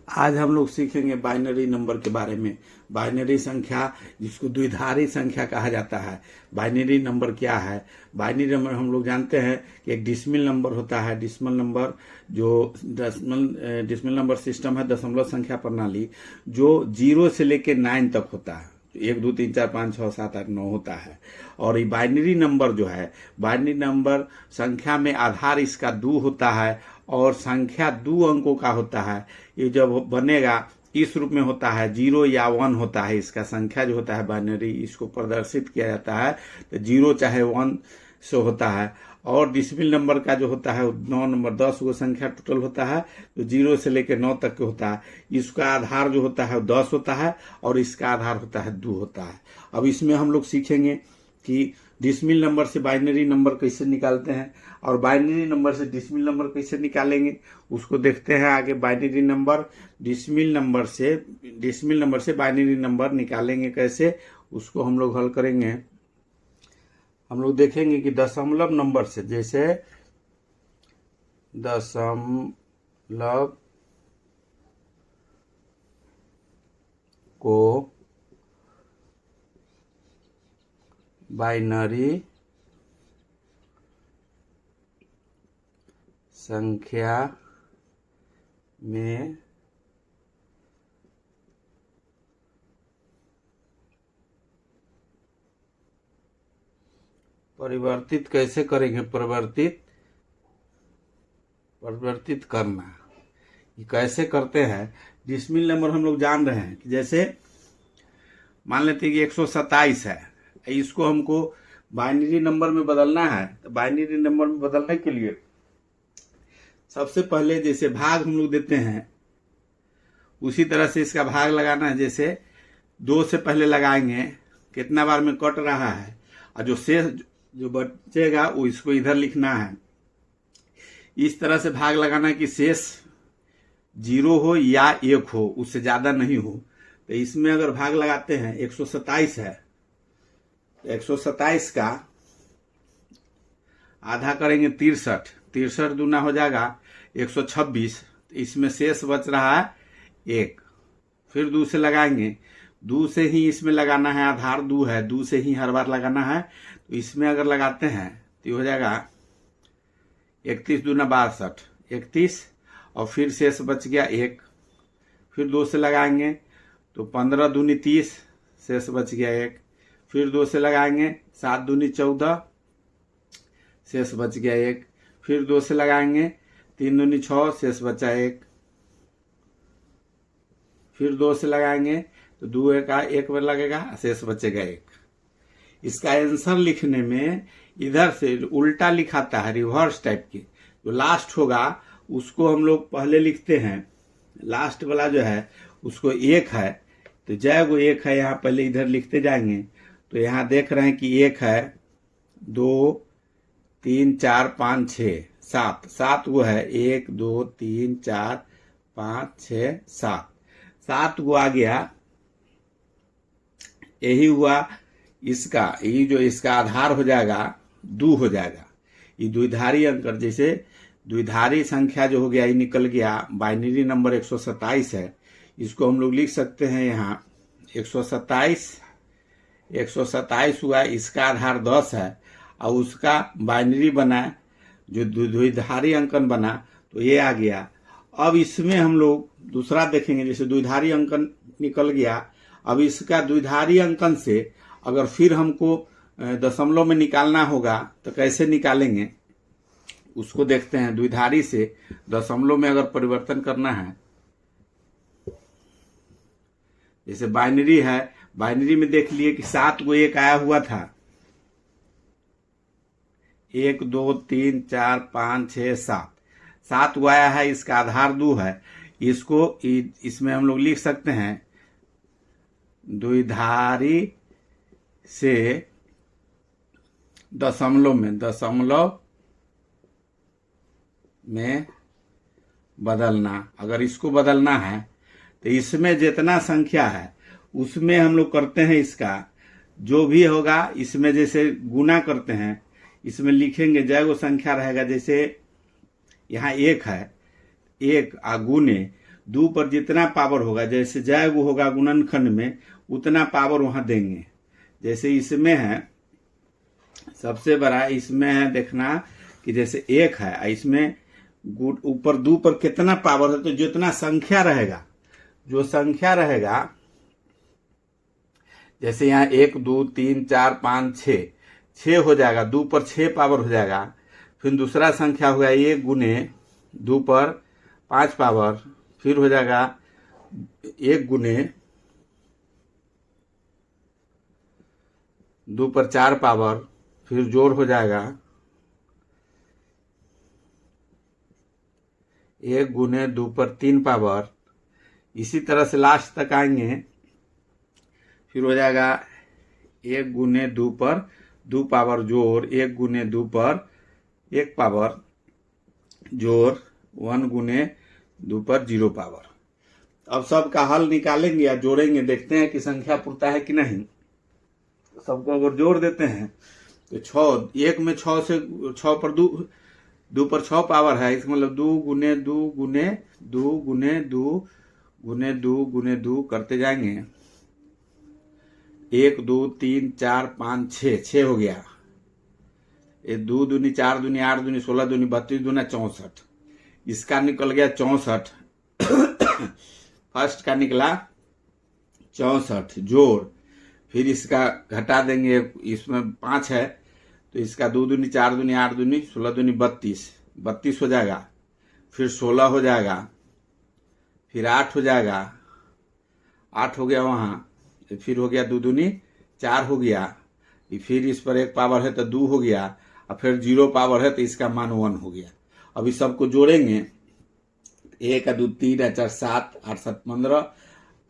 आज हम लोग सीखेंगे बाइनरी नंबर के बारे में। बाइनरी संख्या जिसको द्विधारी संख्या कहा जाता है। बाइनरी नंबर क्या है? बाइनरी नंबर हम लोग जानते हैं कि एक डिसिमल नंबर होता है। डिसिमल नंबर जो डिसिमल नंबर सिस्टम है, दशमलव संख्या प्रणाली, जो 0 से लेकर 9 तक होता है। 1 2 3 4 5 6 7 8 9 होता है। और ये बाइनरी नंबर जो है, बाइनरी नंबर संख्या में आधार इसका 2 होता है और संख्या 2 अंकों का होता है। ये जब बनेगा इस रूप में होता है, 0 या 1 होता है। इसका संख्या जो होता है बाइनरी, इसको प्रदर्शित किया जाता है तो 0 चाहे 1 से होता है। और डिसिमल नंबर का जो होता है 9 नंबर, 10 गो संख्या टोटल होता है, तो 0 से लेकर 9 तक के होता है। इसका आधार जो होता है 10 होता है और इसका आधार होता है 2 होता है। अब इसमें हम लोग सीखेंगे कि डिसिमल नंबर से बाइनरी नंबर कैसे निकालते हैं और बाइनरी नंबर से डिसिमल नंबर कैसे निकालेंगे, उसको देखते हैं आगे। बाइनरी नंबर डिसिमल नंबर से बाइनरी नंबर निकालेंगे कैसे, उसको हम लोग हल करेंगे। हम लोग देखेंगे कि दशमलव नंबर से, जैसे दशमलव को बाइनरी संख्या में परिवर्तित कैसे करेंगे? परिवर्तित करना ये कैसे करते हैं? डिसिमल नंबर हम लोग जान रहे हैं कि जैसे मान लेते हैं कि 127 है, इसको हमको बाइनरी नंबर में बदलना है। तो बाइनरी नंबर में बदलने के लिए सबसे पहले जैसे भाग हम लोग देते हैं, उसी तरह से इसका भाग लगाना है। जैसे 2 से पहले लगाएंगे, कितना बार में कट रहा है, और जो शेष जो बचेगा वो इसको इधर लिखना है। इस तरह से भाग लगाना है कि शेष 0 हो या 1 हो, उससे ज्यादा नहीं हो। तो इसमें अगर भाग लगाते हैं, 127 है, 127 का आधा करेंगे 63, 63 दूना हो जाएगा 126। इसमें शेष बच रहा है 1। फिर 2 से लगाएंगे, 2 से ही इसमें लगाना है, आधार 2 है, 2 से ही हर बार लगाना है। तो इसमें अगर लगाते हैं तो हो जाएगा 31 दूना 62, 31, और फिर शेष बच गया 1। फिर 2 से लगाएंगे तो 15 दूनी 30, शेष बच गया 1। फिर 2 से लगाएंगे 7 दूनी 14, शेष बच गया 1। फिर 2 से लगाएंगे 3 दूनी 6, शेष बचा 1। फिर 2 से लगाएंगे तो 2 का 1 बार लगेगा, शेष बचेगा 1। इसका आंसर लिखने में इधर से उल्टा लिखाता है, रिवर्स टाइप की। जो लास्ट होगा उसको हम लोग पहले लिखते हैं, लास्ट वाला जो है उसको 1 है, तो जय वो 1 है, यहाँ पहले इधर लिखते जाएंगे। तो यहाँ देख रहे हैं कि 1 है, 2 3 4 5 6 7, 7 वो है, 1 2 3 4 5 6 7, 7 वो आ गया। यही हुआ इसका, ये जो इसका आधार हो जाएगा 2 हो जाएगा। ये द्विधारी अंक, जैसे द्विधारी संख्या जो हो गया ये निकल गया। बाइनरी नंबर 127 है, इसको हम लोग लिख सकते हैं यहाँ 127 हुआ, इसका आधार 10 है और उसका बाइनरी बना जो द्विधारी अंकन बना, तो ये आ गया। अब इसमें हम लोग दूसरा देखेंगे, जैसे द्विधारी अंकन निकल गया। अब इसका द्विधारी अंकन से अगर फिर हमको दशमलव में निकालना होगा तो कैसे निकालेंगे, उसको देखते हैं। द्विधारी से दशमलव में अगर परिवर्तन करना है, जैसे बाइनरी है, बाइनरी में देख लिए कि 7 को 1 आया हुआ था, 1 2 3 4 5 6 7, 7 को आया है, इसका आधार 2 है। इसको इसमें हम लोग लिख सकते हैं द्विधारी से दशमलव में बदलना। अगर इसको बदलना है तो इसमें जितना संख्या है उसमें हम लोग करते हैं, इसका जो भी होगा इसमें जैसे गुना करते हैं, इसमें लिखेंगे जय वो संख्या रहेगा। जैसे यहाँ 1 है, 1 गुने, 2 पर जितना पावर होगा, जैसे जैग होगा गुणनखंड में उतना पावर वहां देंगे। जैसे इसमें है सबसे बड़ा, इसमें है देखना कि जैसे 1 है, इसमें ऊपर 2 पर कितना पावर है, तो जितना संख्या रहेगा, जो संख्या रहेगा, जैसे यहाँ 1 2 3 4 5 6 हो जाएगा, 2 पर 6 पावर हो जाएगा। फिर दूसरा संख्या होगा 1 गुने 2 पर 5 पावर, फिर हो जाएगा 1 गुने 2 पर 4 पावर, फिर जोड़ हो जाएगा 1 गुने 2 पर 3 पावर। इसी तरह से लास्ट तक आएंगे, फिर हो जाएगा 1 गुने 2 पर 2 पावर जोड़ 1 गुने 2 पर 1 पावर जोड़ 1 गुने 2 पर 0 पावर। अब सबका हल निकालेंगे या जोड़ेंगे, देखते हैं कि संख्या पूर्ता है कि नहीं। सबको अगर जोड़ देते हैं तो 6, 1 में 6 से 6 पर 2 पर 6 पावर है, इसका मतलब 2 गुने 2 गुने 2 गुने 2 गुने 2 गुने 2 करते जाएंगे। 1 2 3 4 5 6 हो गया। ये 2 दूनी 4 दूनी 8 दूनी 16 दूनी 32 दूना 64, इसका निकल गया 64। फर्स्ट का निकला 64 जोड़, फिर इसका घटा देंगे, इसमें 5 है तो इसका 2 दूनी 4 दूनी 8 दूनी 16 दूनी 32 हो जाएगा, फिर 16 हो जाएगा, फिर 8 हो जाएगा, 8 हो गया वहां, फिर हो गया 2 दूनी 4 हो गया, फिर इस पर 1 पावर है तो 2 हो गया, और फिर 0 पावर है तो इसका मान 1 हो गया। अब इस सबको जोड़ेंगे, 1 2 3 4 7 8 7 15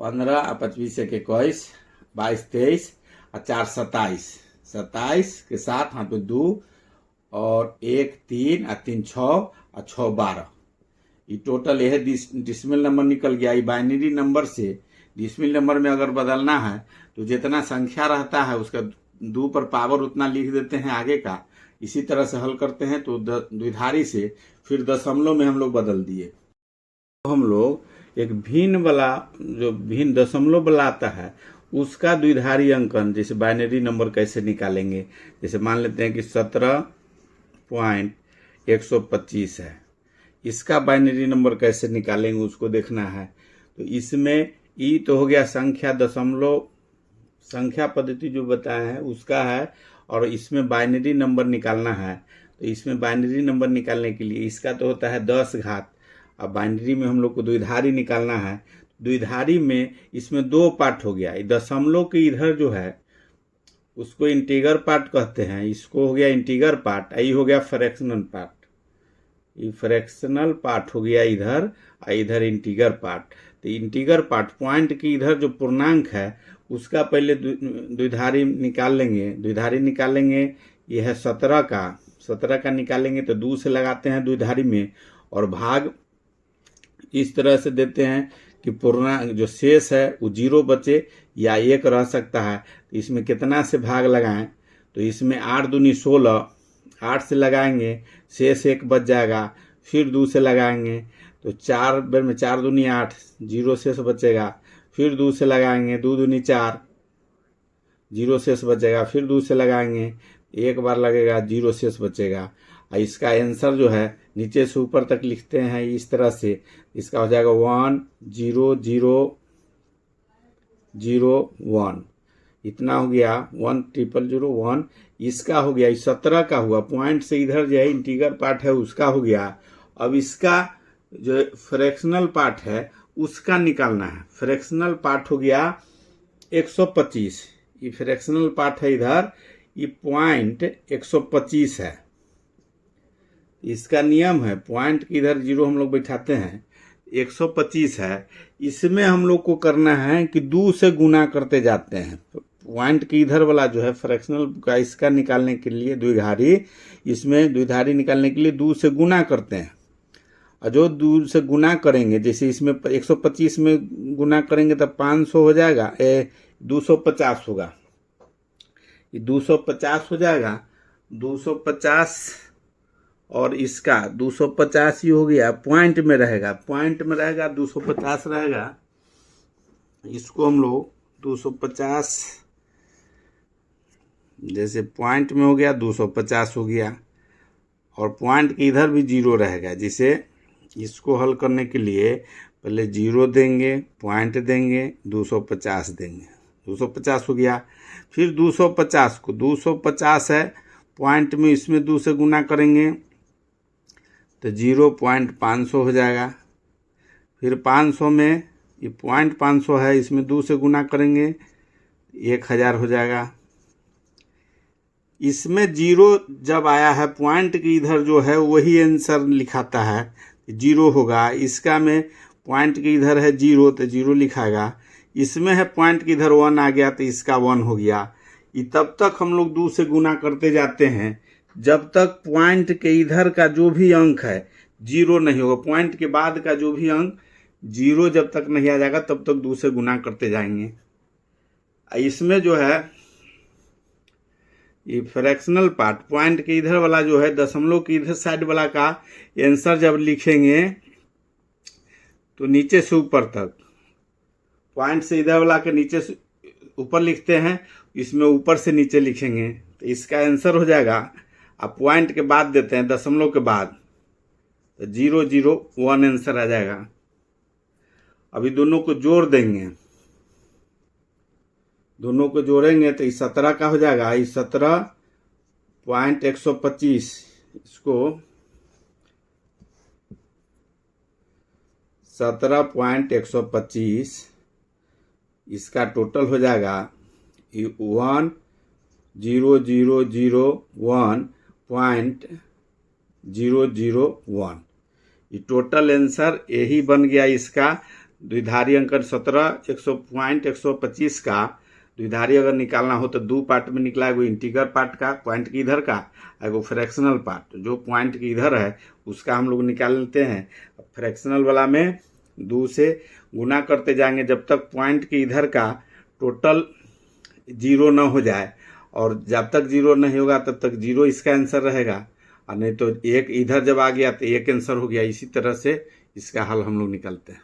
15 और 25 1 21 22 23 और 4 27 27 के साथ हाथ में 2 और 1 3 और 3 6 और 6 12, ये टोटल यह डिसिमल नंबर निकल गया। ये बाइनरी नंबर से डिसिमल नंबर में अगर बदलना है तो जितना संख्या रहता है उसका 2 पर पावर उतना लिख देते हैं आगे का। इसी तरह से हल करते हैं तो द्विधारी से फिर दशमलव में हम लोग बदल दिए। तो हम लोग एक भिन्न वाला, जो भिन्न दशमलव वाला आता है उसका द्विधारी अंकन, जैसे बाइनरी नंबर कैसे निकालेंगे। जैसे मान लेते हैं कि 17.125 है, इसका बाइनरी नंबर कैसे निकालेंगे उसको देखना है। तो इसमें ई तो हो गया संख्या, दशमलव संख्या पद्धति जो बताया है उसका है, और इसमें बाइनरी नंबर निकालना है। तो इसमें बाइनरी नंबर निकालने के लिए इसका तो होता है 10 घात, अब बाइनरी में हम लोग को द्विधारी निकालना है। द्विधारी में इसमें 2 पार्ट हो गया, दशमलव के इधर जो है उसको इंटीगर पार्ट कहते हैं, इसको हो गया इंटीगर पार्ट, ये हो गया फ्रैक्शनल पार्ट। ये फ्रैक्शनल पार्ट हो गया इधर, और इधर इंटीगर पार्ट। तो इंटीगर पार्ट पॉइंट के इधर जो पूर्णांक है उसका पहले द्विधारी निकाल लेंगे। द्विधारी निकालेंगे, ये है 17 का निकालेंगे तो 2 से लगाते हैं द्विधारी में, और भाग इस तरह से देते हैं कि पूर्णांक जो शेष है वो 0 बचे या 1 रह सकता है। तो इसमें कितना से भाग लगाएं, तो इसमें 8 दूनी 16, 8 से लगाएंगे शेष 1 बच जाएगा, फिर 2 से लगाएंगे तो 4 बार में 4 दूनी 8, 0 शेष बचेगा, फिर 2 से लगाएंगे 2 दूनी 4, 0 शेष बचेगा, फिर 2 से लगाएंगे 1 बार लगेगा, 0 शेष बचेगा। और इसका आंसर जो है नीचे से ऊपर तक लिखते हैं इस तरह से, इसका हो जाएगा 1 0 0 0 1, इतना हो गया 1 0 0 1। इसका हो गया 17 का हुआ, पॉइंट से इधर जो है इंटीगर पार्ट है उसका हो गया। अब इसका जो फ्रैक्शनल पार्ट है उसका निकालना है। फ्रैक्शनल पार्ट हो गया 125, ये फ्रैक्शनल पार्ट है इधर, ये पॉइंट 125 है। इसका नियम है पॉइंट की इधर 0 हम लोग बैठाते हैं, 125 है। इसमें हम लोग को करना है कि 2 से गुना करते जाते हैं। पॉइंट की इधर वाला जो है फ्रैक्शनल का, इसका निकालने के लिए द्विधारी, इसमें द्विधारी निकालने के लिए 2 से गुना करते हैं। और जो 2 से गुना करेंगे, जैसे इसमें 125 में गुना करेंगे तब 500 हो जाएगा, 250 होगा, ये 250 हो जाएगा। 250 और इसका 250 ही हो गया, पॉइंट में रहेगा, 250 रहेगा। इसको हम लोग 250 जैसे पॉइंट में हो गया, 250 हो गया, और पॉइंट के इधर भी जीरो रहेगा। जिसे इसको हल करने के लिए पहले जीरो देंगे, पॉइंट देंगे, 250 देंगे, 250 हो गया। फिर 250 को 250 है, पॉइंट में इसमें 2 से गुना करेंगे तो 0.500 हो जाएगा। फिर 500 में ये पॉइंट 500 है, इसमें 2 से गुना करेंगे 1000 हो जाएगा। इसमें जीरो जब आया है, पॉइंट के इधर जो है वही आंसर लिखाता है, जीरो होगा। इसका में पॉइंट के इधर है जीरो तो जीरो लिखाएगा, इसमें है पॉइंट के इधर 1 आ गया तो इसका 1 हो गया। ये तब तक हम लोग 2 से गुना करते जाते हैं जब तक पॉइंट के इधर का जो भी अंक है जीरो नहीं होगा। पॉइंट के बाद का जो भी अंक जीरो जब तक नहीं आ जाएगा तब तक 2 से गुना करते जाएंगे। इसमें जो है ये फ्रैक्शनल पार्ट, पॉइंट के इधर वाला जो है, दशमलव के इधर साइड वाला का आंसर जब लिखेंगे तो नीचे से ऊपर तक, पॉइंट से इधर वाला के नीचे से ऊपर लिखते हैं, इसमें ऊपर से नीचे लिखेंगे तो इसका आंसर हो जाएगा। अब पॉइंट के बाद देते हैं, दशमलव के बाद, तो 001 आंसर आ जाएगा। अभी दोनों को जोड़ देंगे, दोनों को जोड़ेंगे तो इस 17 का हो जाएगा, इस 17.125, इसको 17.125 इसका टोटल हो जाएगा 10001.001। ये टोटल आंसर यही बन गया इसका। द्विधारी अंकन 125 का द्विधारी अगर निकालना हो तो 2 पार्ट में निकला, एगो इंटीगर पार्ट का पॉइंट के इधर का, एगो फ्रैक्शनल पार्ट जो पॉइंट के इधर है उसका हम लोग निकाल लेते हैं। फ्रैक्शनल वाला में 2 से गुना करते जाएंगे जब तक पॉइंट के इधर का टोटल जीरो न हो जाए, और जब तक जीरो नहीं होगा तब तक जीरो इसका आंसर रहेगा, और नहीं तो एक इधर जब आ गया तो एक आंसर हो गया। इसी तरह से इसका हल हम लोग निकालते हैं।